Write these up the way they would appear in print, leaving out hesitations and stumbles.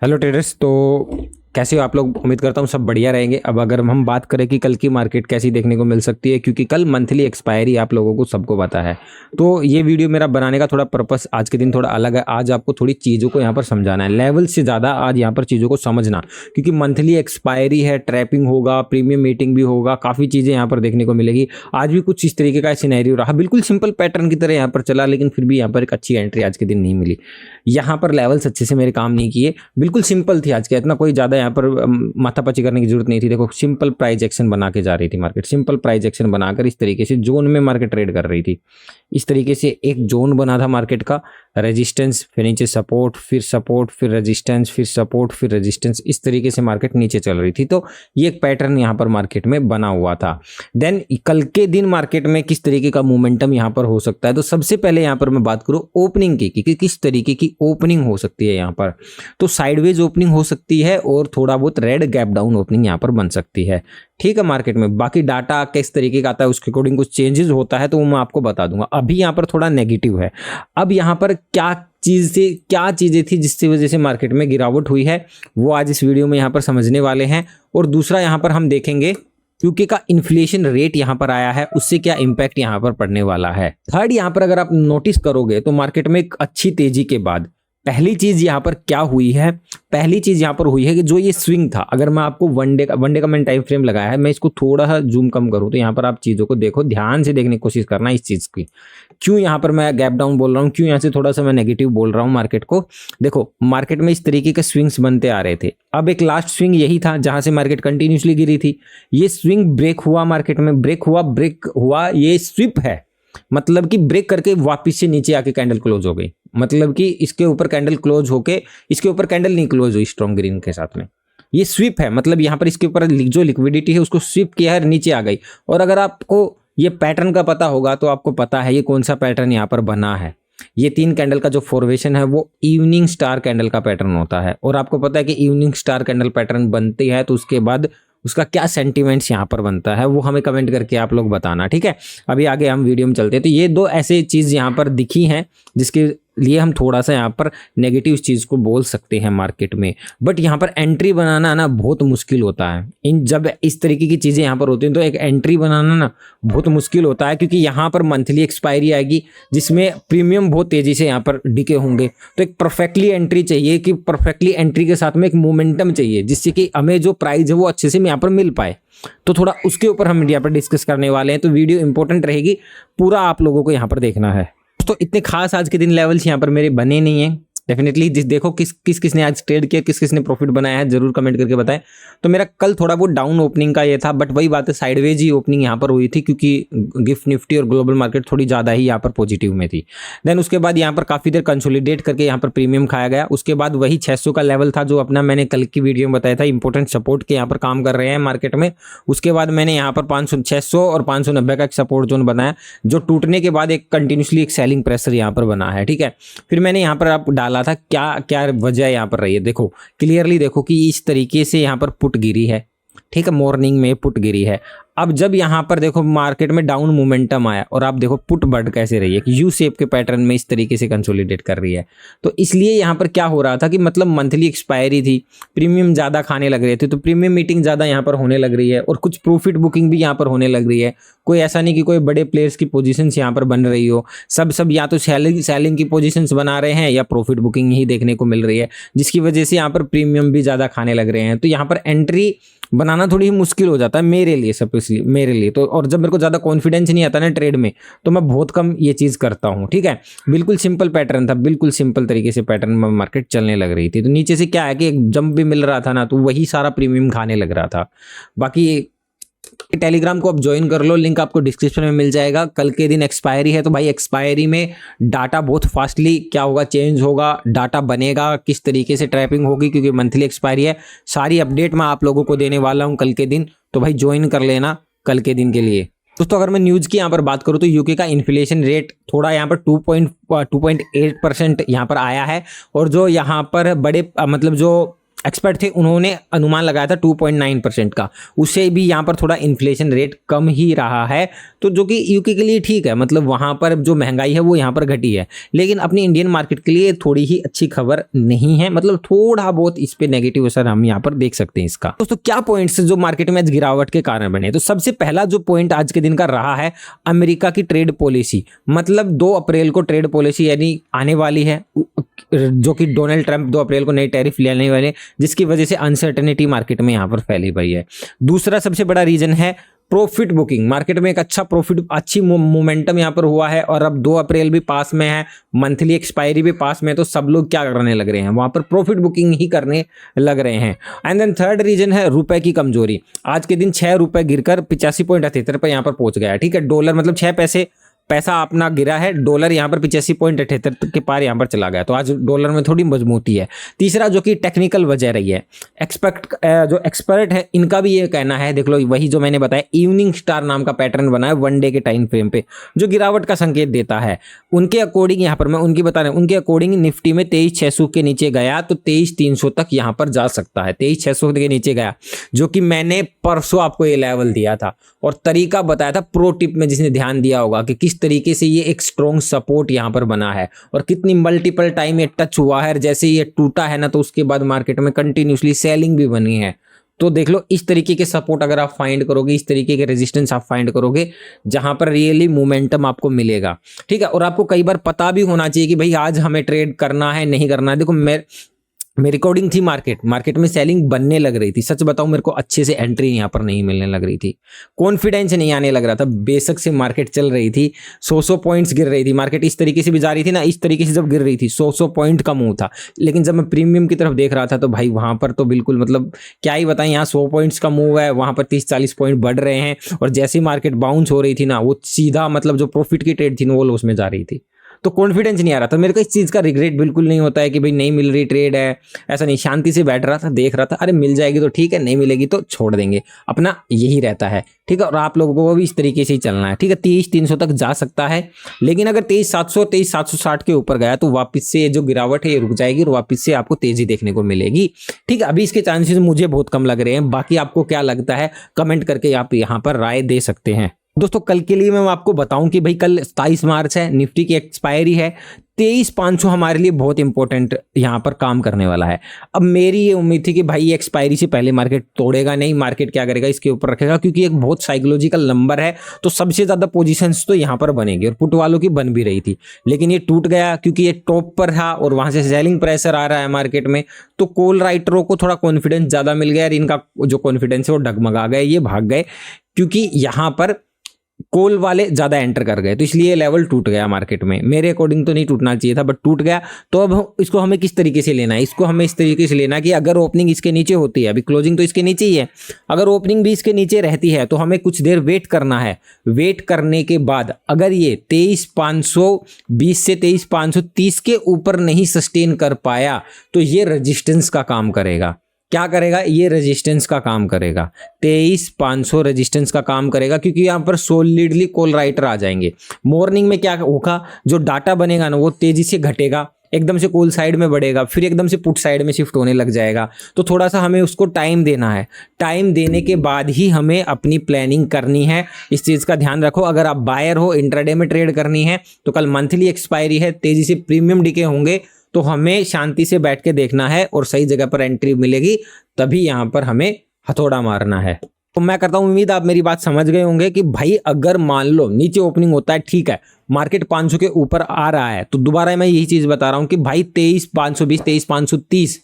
Hello traders. तो कैसे हो आप लोग? उम्मीद करता हूँ सब बढ़िया रहेंगे। अब अगर हम बात करें कि कल की मार्केट कैसी देखने को मिल सकती है, क्योंकि कल मंथली एक्सपायरी आप लोगों को सबको पता है, तो ये वीडियो मेरा बनाने का थोड़ा पर्पस आज के दिन थोड़ा अलग है। आज आपको थोड़ी चीज़ों को यहाँ पर समझाना है, लेवल से ज़्यादा आज यहाँ पर चीज़ों को समझना, क्योंकि मंथली एक्सपायरी है, ट्रैपिंग होगा, प्रीमियम मीटिंग भी होगा, काफ़ी चीज़ें यहाँ पर देखने को मिलेगी। आज भी कुछ इस तरीके का सिनेरियो रहा, बिल्कुल सिंपल पैटर्न की तरह यहाँ पर चला, लेकिन फिर भी यहाँ पर एक अच्छी एंट्री आज के दिन नहीं मिली। यहाँ पर लेवल्स अच्छे से मेरे काम नहीं किए, बिल्कुल सिंपल थी आज के, इतना कोई ज़्यादा यहाँ पर माथापच्ची करने की जरूरत नहीं थी। देखो सिंपल प्राइस एक्शन बना के जा रही थी मार्केट, सिंपल प्राइस एक्शन बनाकर इस तरीके से जोन में मार्केट ट्रेड कर रही थी। इस तरीके से एक जोन बना था मार्केट का, रेजिस्टेंस फिर नीचे सपोर्ट, फिर रेजिस्टेंस, फिर सपोर्ट, फिर रेजिस्टेंस, इस तरीके से मार्केट नीचे चल रही थी। तो ये एक पैटर्न यहाँ पर मार्केट में बना हुआ था। देन कल के दिन मार्केट में किस तरीके का मोमेंटम यहाँ पर हो सकता है, तो सबसे पहले यहाँ पर मैं बात करूँ ओपनिंग की कि किस तरीके की ओपनिंग हो सकती है। यहाँ पर तो साइडवेज ओपनिंग हो सकती है और थोड़ा बहुत रेड गैप डाउन ओपनिंग यहाँ पर बन सकती है। ठीक है, मार्केट में बाकी डाटा किस तरीके का आता है उसके अकॉर्डिंग कुछ चेंजेस होता है, तो वो मैं आपको बता दूंगा। अभी यहाँ पर थोड़ा नेगेटिव है। अब यहाँ पर क्या चीजें थी जिसकी वजह से मार्केट में गिरावट हुई है, वो आज इस वीडियो में यहाँ पर समझने वाले हैं। और दूसरा यहाँ पर हम देखेंगे यूके का इन्फ्लेशन रेट यहाँ पर आया है, उससे क्या इंपैक्ट यहाँ पर पड़ने वाला है। थर्ड, यहाँ पर अगर आप नोटिस करोगे तो मार्केट में एक अच्छी तेजी के बाद पहली चीज यहाँ पर क्या हुई है, पहली चीज यहाँ पर हुई है कि जो ये स्विंग था, अगर मैं आपको वनडे का मैंने टाइम फ्रेम लगाया है, मैं इसको थोड़ा सा जूम कम करूं तो यहाँ पर आप चीजों को देखो, ध्यान से देखने की कोशिश करना इस चीज की। क्यों यहाँ पर मैं गैप डाउन बोल रहा हूँ, क्यों यहाँ से थोड़ा सा मैं नेगेटिव बोल रहा हूँ मार्केट को। देखो मार्केट में इस तरीके के स्विंग्स बनते आ रहे थे। अब एक लास्ट स्विंग यही था जहां से मार्केट कंटिन्यूसली गिरी थी। ये स्विंग ब्रेक हुआ, मार्केट में ब्रेक हुआ, ये स्विप है, मतलब कि ब्रेक करके वापिस से नीचे आके कैंडल क्लोज हो गई। मतलब कि इसके ऊपर कैंडल क्लोज होके इसके ऊपर कैंडल नहीं क्लोज हुई स्ट्रॉन्ग ग्रीन के साथ में, ये स्विप है। मतलब यहाँ पर इसके ऊपर जो लिक्विडिटी है उसको स्विप किया है, नीचे आ गई। और अगर आपको ये पैटर्न का पता होगा तो आपको पता है ये कौन सा पैटर्न यहाँ पर बना है। ये 3 कैंडल का जो फॉर्मेशन है वो इवनिंग स्टार कैंडल का पैटर्न होता है। और आपको पता है कि इवनिंग स्टार कैंडल पैटर्न बनती है तो उसके बाद उसका क्या सेंटीमेंट्स यहाँ पर बनता है वो हमें कमेंट करके आप लोग बताना। ठीक है, अभी आगे हम वीडियो में चलते हैं। तो ये 2 ऐसे चीज़ यहाँ पर दिखी हैं जिसके लिए हम थोड़ा सा यहाँ पर नेगेटिव चीज़ को बोल सकते हैं मार्केट में। बट यहाँ पर एंट्री बनाना ना बहुत मुश्किल होता है। जब इस तरीके की चीज़ें यहाँ पर होती हैं तो एक एंट्री बनाना ना बहुत मुश्किल होता है, क्योंकि यहाँ पर मंथली एक्सपायरी आएगी जिसमें प्रीमियम बहुत तेज़ी से यहाँ पर डिके होंगे। तो एक परफेक्टली एंट्री चाहिए, कि परफेक्टली एंट्री के साथ में एक मोमेंटम चाहिए जिससे कि हमें जो प्राइस है वो अच्छे से यहाँ पर मिल पाए। तो थोड़ा उसके ऊपर हम यहाँ पर डिस्कस करने वाले हैं। तो वीडियो इंपॉर्टेंट रहेगी, पूरा आप लोगों को यहाँ पर देखना है। तो इतने खास आज के दिन लेवल्स यहाँ पर मेरे बने नहीं हैं। डेफिनेटली देखो किसने आज ट्रेड किया, किसने प्रॉफिट बनाया है, जरूर कमेंट करके बताएं। तो मेरा कल थोड़ा बहुत डाउन ओपनिंग का ये था, बट वही बात है साइडवेज ही ओपनिंग यहाँ पर हुई थी, क्योंकि गिफ्ट निफ्टी और ग्लोबल मार्केट थोड़ी ज़्यादा ही यहाँ पर पॉजिटिव में थी। देन उसके बाद यहाँ पर काफ़ी देर कंसोलिडेट करके यहाँ पर प्रीमियम खाया गया। उसके बाद वही 600 का लेवल था जो अपना मैंने कल की वीडियो में बताया था, इंपॉर्टेंट सपोर्ट के यहाँ पर काम कर रहे हैं मार्केट में। उसके बाद मैंने यहाँ पर 600 और 590 का एक सपोर्ट जोन बनाया, जो टूटने के बाद एक कंटिन्यूसली एक सेलिंग प्रेशर यहाँ पर बना है। ठीक है, फिर मैंने यहाँ पर आप डाला था क्या वजह यहाँ पर रही है। देखो क्लियरली देखो कि इस तरीके से यहाँ पर पुट गिरी है। ठीक है, मॉर्निंग में पुट गिरी है। अब जब यहाँ पर देखो मार्केट में डाउन मोमेंटम आया और आप देखो पुट बढ़ कैसे रही है, कि यू शेप के पैटर्न में इस तरीके से कंसोलिडेट कर रही है। तो इसलिए यहाँ पर क्या हो रहा था कि मतलब मंथली एक्सपायरी थी, प्रीमियम ज़्यादा खाने लग रहे थे, तो प्रीमियम मीटिंग ज़्यादा यहाँ पर होने लग रही है और कुछ प्रॉफिट बुकिंग भी यहाँ पर होने लग रही है। कोई ऐसा नहीं कि कोई बड़े प्लेयर्स की पोजीशंस यहाँ पर बन रही हो, सब या तो सेलिंग की पोजीशंस बना रहे हैं या प्रॉफिट बुकिंग ही देखने को मिल रही है, जिसकी वजह से यहाँ पर प्रीमियम भी ज़्यादा खाने लग रहे हैं। तो यहाँ पर एंट्री बनाना थोड़ी ही मुश्किल हो जाता है मेरे लिए, स्पेशली मेरे लिए। तो और जब मेरे को ज़्यादा कॉन्फिडेंस नहीं आता ना ट्रेड में, तो मैं बहुत कम ये चीज़ करता हूँ। ठीक है, बिल्कुल सिंपल पैटर्न था, बिल्कुल सिंपल तरीके से पैटर्न में मार्केट चलने लग रही थी। तो नीचे से क्या है कि एक जंप भी मिल रहा था ना, तो वही सारा प्रीमियम खाने लग रहा था। बाकी टेलीग्राम को आप ज्वाइन कर लो, लिंक आपको डिस्क्रिप्शन में मिल जाएगा। कल के दिन एक्सपायरी है, तो भाई एक्सपायरी में डाटा बहुत फास्टली क्या होगा, चेंज होगा, डाटा बनेगा, किस तरीके से ट्रैपिंग होगी, क्योंकि मंथली एक्सपायरी है। सारी अपडेट मैं आप लोगों को देने वाला हूं कल के दिन, तो भाई ज्वाइन कर लेना कल के दिन के लिए। दोस्तों अगर मैं न्यूज़ की यहाँ पर बात करूँ तो यूके का इन्फ्लेशन रेट थोड़ा यहाँ पर 2.8% यहाँ पर आया है। और जो यहाँ पर बड़े मतलब जो एक्सपर्ट थे उन्होंने अनुमान लगाया था 2.9% का, उससे भी यहाँ पर थोड़ा इन्फ्लेशन रेट कम ही रहा है, तो जो कि यूके के लिए ठीक है, मतलब वहाँ पर जो महंगाई है वो यहाँ पर घटी है, लेकिन अपनी इंडियन मार्केट के लिए थोड़ी ही अच्छी खबर नहीं है, मतलब थोड़ा बहुत इस पे नेगेटिव असर हम यहाँ पर देख सकते हैं इसका। दोस्तों क्या पॉइंट्स जो मार्केट में आज गिरावट के कारण बने, तो सबसे पहला जो पॉइंट आज के दिन का रहा है अमेरिका की ट्रेड पॉलिसी, मतलब 2 अप्रैल को ट्रेड पॉलिसी यानी आने वाली है, जो कि डोनाल्ड ट्रंप 2 अप्रैल को नई टैरिफ लेने वाले, जिसकी वजह से अनसर्टेनिटी मार्केट में यहाँ पर फैली हुई है। दूसरा सबसे बड़ा रीजन है प्रॉफिट बुकिंग, मार्केट में एक अच्छा प्रॉफिट, अच्छी मोमेंटम यहाँ पर हुआ है, और अब 2 अप्रैल भी पास में है, मंथली एक्सपायरी भी पास में है, तो सब लोग क्या करने लग रहे हैं, वहाँ पर प्रॉफिट बुकिंग ही करने लग रहे हैं। एंड देन थर्ड रीजन है रुपए की कमजोरी, आज के दिन 6 रुपए गिरकर 85.78 पर यहाँ पर पहुंच गया है, ठीक है, डॉलर मतलब 6 पैसे पैसा अपना गिरा है, डॉलर यहाँ पर 85.78 के पार यहाँ पर चला गया, तो आज डॉलर में थोड़ी मजबूती है। तीसरा जो कि टेक्निकल वजह रही है, जो एक्सपर्ट है इनका भी ये कहना है, देख लो वही जो मैंने बताया, इवनिंग स्टार नाम का पैटर्न बना है 1 डे के टाइम फ्रेम पे, जो गिरावट का संकेत देता है। उनके अकॉर्डिंग यहाँ पर मैं उनकी बता रहा हूँ, उनके अकॉर्डिंग निफ्टी में 23,600 के नीचे गया तो 23,300 तक यहाँ पर जा सकता है, 23,600 के नीचे गया, जो कि मैंने परसों आपको ये लेवल दिया था और तरीका बताया था प्रो टिप में, जिसने ध्यान दिया होगा कि किस तरीके से ये एक स्ट्रॉन्ग सपोर्ट यहाँ पर बना है और कितनी मल्टीपल टाइम ये टच हुआ है, जैसे ये टूटा है ना तो उसके बाद मार्केट में कंटिन्यूसली सेलिंग भी बनी है। तो देख लो इस तरीके के सपोर्ट अगर आप फाइंड करोगे, इस तरीके के रेजिस्टेंस आप फाइंड करोगे जहां पर रियली मोमेंटम आपको मिलेगा, ठीक है। और आपको कई बार पता भी होना चाहिए कि भाई आज हमें ट्रेड करना है नहीं करना है। देखो मेरी रिकॉर्डिंग थी, मार्केट में सेलिंग बनने लग रही थी, सच बताऊं मेरे को अच्छे से एंट्री यहाँ पर नहीं मिलने लग रही थी, कॉन्फिडेंस नहीं आने लग रहा था, बेशक से मार्केट चल रही थी, 100 पॉइंट्स गिर रही थी, मार्केट इस तरीके से भी जा रही थी ना, इस तरीके से जब गिर रही थी 100 पॉइंट का मूव था, लेकिन जब मैं प्रीमियम की तरफ देख रहा था तो भाई वहां पर तो बिल्कुल मतलब क्या ही बताएं, यहाँ 100 पॉइंट्स का मूव है, वहां पर 30-40 पॉइंट बढ़ रहे हैं, और जैसी मार्केट बाउंस हो रही थी ना, वो सीधा मतलब जो प्रॉफिट की ट्रेड थी ना वो लॉस में जा रही थी, तो कॉन्फिडेंस नहीं आ रहा था। मेरे को इस चीज़ का रिग्रेट बिल्कुल नहीं होता है कि भाई नहीं मिल रही ट्रेड है, ऐसा नहीं, शांति से बैठ रहा था, देख रहा था, अरे मिल जाएगी तो ठीक है, नहीं मिलेगी तो छोड़ देंगे, अपना यही रहता है, ठीक है। और आप लोगों को भी इस तरीके से ही चलना है, ठीक है। 23,300 तक जा सकता है, लेकिन अगर 23,700 23,760 के ऊपर गया तो वापस से जो गिरावट है ये रुक जाएगी और वापस से आपको तेजी देखने को मिलेगी, ठीक है। अभी इसके चांसेस मुझे बहुत कम लग रहे हैं, बाकी आपको क्या लगता है कमेंट करके आप यहाँ पर राय दे सकते हैं। दोस्तों कल के लिए मैं आपको बताऊं कि भाई कल 27 मार्च है, निफ्टी की एक्सपायरी है, 23,500 हमारे लिए बहुत इंपॉर्टेंट यहाँ पर काम करने वाला है। अब मेरी ये उम्मीद थी कि भाई ये एक्सपायरी से पहले मार्केट तोड़ेगा नहीं, मार्केट क्या करेगा इसके ऊपर रखेगा, क्योंकि एक बहुत साइकोलॉजिकल नंबर है, तो सबसे ज़्यादा पोजीशंस तो यहाँ पर बनेगी और पुट वालों की बन भी रही थी, लेकिन ये टूट गया क्योंकि ये टॉप पर था और वहाँ से सेलिंग प्रेशर आ रहा है मार्केट में, तो कॉल राइटरों को थोड़ा कॉन्फिडेंस ज़्यादा मिल गया और इनका जो कॉन्फिडेंस है वो डगमगा गए, ये भाग गए, क्योंकि यहाँ पर कॉल वाले ज्यादा एंटर कर गए, तो इसलिए लेवल टूट गया मार्केट में। मेरे अकॉर्डिंग तो नहीं टूटना चाहिए था बट टूट गया। तो अब इसको हमें किस तरीके से लेना है, इसको हमें इस तरीके से लेना कि अगर ओपनिंग इसके नीचे होती है, अभी क्लोजिंग तो इसके नीचे ही है, अगर ओपनिंग भी इसके नीचे रहती है तो हमें कुछ देर वेट करना है। वेट करने के बाद अगर ये 23,520 से 23,530 के ऊपर नहीं सस्टेन कर पाया तो ये रेजिस्टेंस का काम करेगा। क्या करेगा, ये रेजिस्टेंस का काम करेगा, 23,500 रेजिस्टेंस का काम करेगा, क्योंकि यहाँ पर सॉलिडली कॉल राइटर आ जाएंगे। मॉर्निंग में क्या होगा, जो डाटा बनेगा ना वो तेजी से घटेगा, एकदम से कॉल साइड में बढ़ेगा, फिर एकदम से पुट साइड में शिफ्ट होने लग जाएगा। तो थोड़ा सा हमें उसको टाइम देना है, टाइम देने के बाद ही हमें अपनी प्लानिंग करनी है। इस चीज़ का ध्यान रखो। अगर आप बायर हो, इंट्राडे में ट्रेड करनी है तो कल मंथली एक्सपायरी है, तेजी से प्रीमियम डीके होंगे, तो हमें शांति से बैठ के देखना है और सही जगह पर एंट्री मिलेगी, तभी यहाँ पर हमें हथौड़ा मारना है। तो मैं करता हूँ उम्मीद आप मेरी बात समझ गए होंगे कि भाई अगर मान लो नीचे ओपनिंग होता है, ठीक है, मार्केट 500 के ऊपर आ रहा है, तो दोबारा मैं यही चीज़ बता रहा हूँ कि भाई 23,520 23,530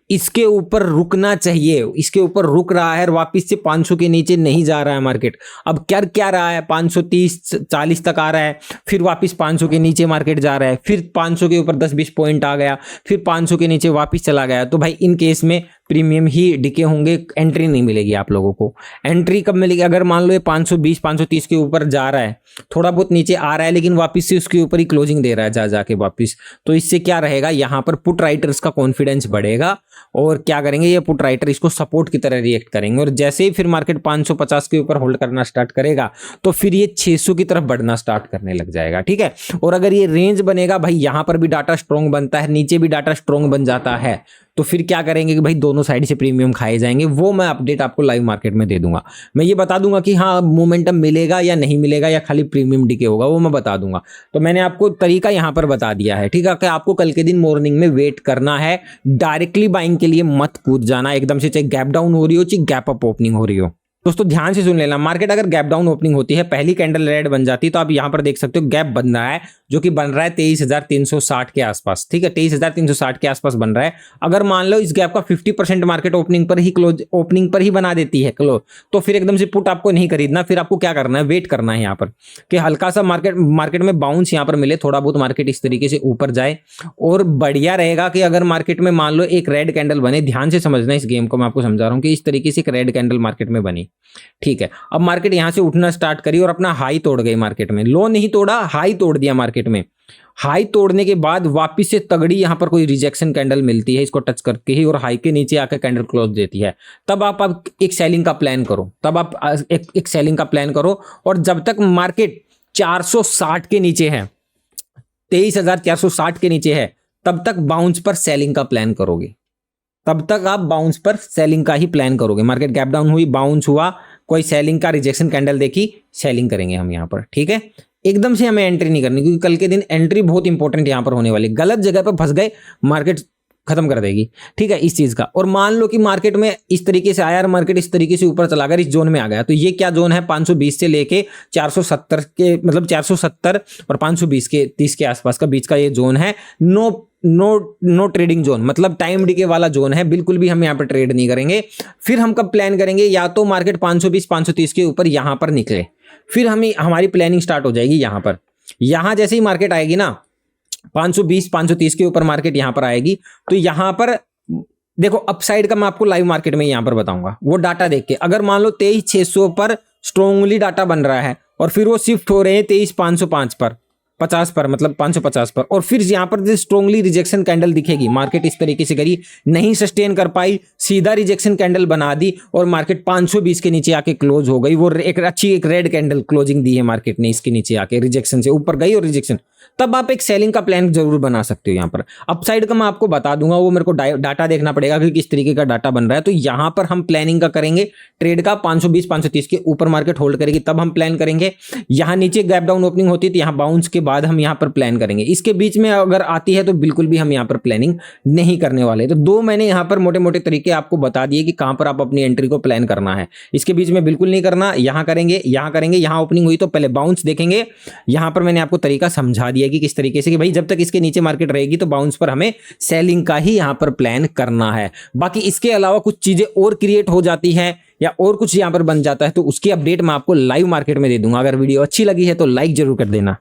इसके ऊपर रुकना चाहिए। इसके ऊपर रुक रहा है और वापस से 500 के नीचे नहीं जा रहा है मार्केट। अब क्या रहा है, 530-40 तक आ रहा है, फिर वापस 500 के नीचे मार्केट जा रहा है, फिर 500 के ऊपर 10-20 पॉइंट आ गया, फिर 500 के नीचे वापस चला गया। तो भाई इन केस में प्रीमियम ही डिके होंगे, एंट्री नहीं मिलेगी आप लोगों को। एंट्री कब मिलेगी, अगर मान लो ये 520-530 के ऊपर जा रहा है, थोड़ा बहुत नीचे आ रहा है, लेकिन वापस से उसके ऊपर ही क्लोजिंग दे रहा है जाके वापस, तो इससे क्या रहेगा, यहाँ पर पुट राइटर्स का कॉन्फिडेंस बढ़ेगा और क्या करेंगे, ये पुट राइटर इसको सपोर्ट की तरह रिएक्ट करेंगे। और जैसे ही फिर मार्केट 550 के ऊपर होल्ड करना स्टार्ट करेगा तो फिर ये 600 की तरफ बढ़ना स्टार्ट करने लग जाएगा, ठीक है। और अगर ये रेंज बनेगा, भाई यहाँ पर भी डाटा स्ट्रॉन्ग बनता है, नीचे भी डाटा स्ट्रॉन्ग बन जाता है, तो फिर क्या करेंगे कि भाई दोनों साइड से प्रीमियम खाए जाएंगे, वो मैं अपडेट आपको लाइव मार्केट में दे दूंगा। मैं ये बता दूंगा कि हाँ मोमेंटम मिलेगा या नहीं मिलेगा या खाली प्रीमियम डीके होगा, वो मैं बता दूंगा। तो मैंने आपको तरीका यहाँ पर बता दिया है, ठीक है, कि आपको कल के दिन मॉर्निंग में वेट करना है, डायरेक्टली बाइंग के लिए मत कूद जाना एकदम से, चाहे गैप डाउन हो रही हो चाहे गैप अप ओपनिंग हो रही हो। दोस्तों ध्यान से सुन लेना, मार्केट अगर गैप डाउन ओपनिंग होती है, पहली कैंडल रेड बन जाती है, तो आप यहां पर देख सकते हो गैप बन रहा है, जो कि बन रहा है 23,360 के आसपास, ठीक है, 23,360 के आसपास बन रहा है। अगर मान लो इस गैप का 50% मार्केट ओपनिंग पर ही क्लोज, ओपनिंग पर ही बना देती है क्लोज, तो फिर एकदम से पुट आपको नहीं खरीदना, फिर आपको क्या करना है, वेट करना है यहाँ पर कि हल्का सा मार्केट में बाउंस यहाँ पर मिले, थोड़ा बहुत मार्केट इस तरीके से ऊपर जाए। और बढ़िया रहेगा कि अगर मार्केट में मान लो एक रेड कैंडल बने, ध्यान से समझना इस गेम को, मैं आपको समझा रहा हूँ कि इस तरीके से एक रेड कैंडल मार्केट में बनी, ठीक है। अब मार्केट यहां से उठना स्टार्ट करी और अपना हाई तोड़ गई मार्केट में, लो नहीं तोड़ा, हाई तोड़ दिया मार्केट में। हाई तोड़ने के बाद वापस से तगड़ी यहां पर कोई रिजेक्शन कैंडल मिलती है इसको टच करके ही, और हाई के नीचे आकर कैंडल क्लोज देती है, तब आप एक सेलिंग का प्लान करो, तब आप एक सेलिंग का प्लान करो। और जब तक मार्केट 460 के नीचे है, 23,460 के नीचे है, तब तक बाउंस पर सेलिंग का प्लान करोगे, तब तक आप बाउंस पर सेलिंग का ही प्लान करोगे। मार्केट गैप डाउन हुई, बाउंस हुआ, कोई सेलिंग का रिजेक्शन कैंडल देखी, सेलिंग करेंगे हम यहाँ पर, ठीक है। एकदम से हमें एंट्री नहीं करनी, क्योंकि कल के दिन एंट्री बहुत इंपॉर्टेंट यहाँ पर होने वाली, गलत जगह पर फंस गए मार्केट खत्म कर देगी, ठीक है, इस चीज का। और मान लो कि मार्केट में इस तरीके से आया और मार्केट इस तरीके से ऊपर चला गया, इस जोन में आ गया, तो ये क्या जोन है, 520 से लेके 470 के, मतलब 470 और 520 के 30 के आसपास का बीच का ये जोन है। नो ट्रेडिंग जोन, मतलब टाइम डीके वाला जोन है, बिल्कुल भी हम यहाँ पर ट्रेड नहीं करेंगे। फिर हम कब प्लान करेंगे, या तो मार्केट 520 530 के ऊपर यहाँ पर निकले, फिर हमारी प्लानिंग स्टार्ट हो जाएगी यहाँ पर। यहाँ जैसे ही मार्केट आएगी ना 520 530 के ऊपर मार्केट यहाँ पर आएगी, तो यहाँ पर देखो अपसाइड का मैं आपको लाइव मार्केट में यहाँ पर बताऊंगा, वो डाटा देख के। अगर मान लो 23,600 पर स्ट्रॉन्गली डाटा बन रहा है और फिर वो शिफ्ट हो रहे हैं 23,505 पर, 50 पर, मतलब 550 पर, और फिर यहाँ पर जो स्ट्रॉन्गली रिजेक्शन कैंडल दिखेगी, मार्केट इस तरीके से करी, नहीं सस्टेन कर पाई, सीधा रिजेक्शन कैंडल बना दी और मार्केट 520 के नीचे आके क्लोज हो गई, वो एक अच्छी एक रेड कैंडल क्लोजिंग दी है मार्केट ने, इसके नीचे आके रिजेक्शन से ऊपर गई और रिजेक्शन, तब आप एक सेलिंग का प्लान जरूर बना सकते हो। यहाँ पर अपसाइड का मैं आपको बता दूंगा, वो मेरे को डाटा देखना पड़ेगा कि किस तरीके का डाटा बन रहा है। तो यहाँ पर हम प्लानिंग का करेंगे ट्रेड का, 520 530 के ऊपर मार्केट होल्ड करेगी तब हम प्लान करेंगे। यहाँ नीचे गैप डाउन ओपनिंग होती है तो यहाँ बाउंस के बाद हम यहाँ पर प्लान करेंगे। इसके बीच में अगर आती है तो बिल्कुल भी हम यहाँ पर प्लानिंग नहीं करने वाले। तो दो मैंने यहाँ पर मोटे मोटे तरीके आपको बता दिए कि कहाँ पर आप अपनी एंट्री को प्लान करना है। इसके बीच में बिल्कुल नहीं करना, यहाँ करेंगे, यहाँ करेंगे, यहाँ ओपनिंग हुई तो पहले बाउंस देखेंगे। यहाँ पर मैंने आपको तरीका समझा दिया कि किस तरीके से कि भाई जब तक इसके नीचे मार्केट रहेगी तो बाउंस पर हमें सेलिंग का ही यहाँ पर प्लान करना है। बाकी इसके अलावा कुछ चीजें और क्रिएट हो जाती है या और कुछ यहाँ पर बन जाता है तो उसकी अपडेट मैं आपको लाइव मार्केट में दे दूंगा। अगर वीडियो अच्छी लगी है तो लाइक जरूर कर देना।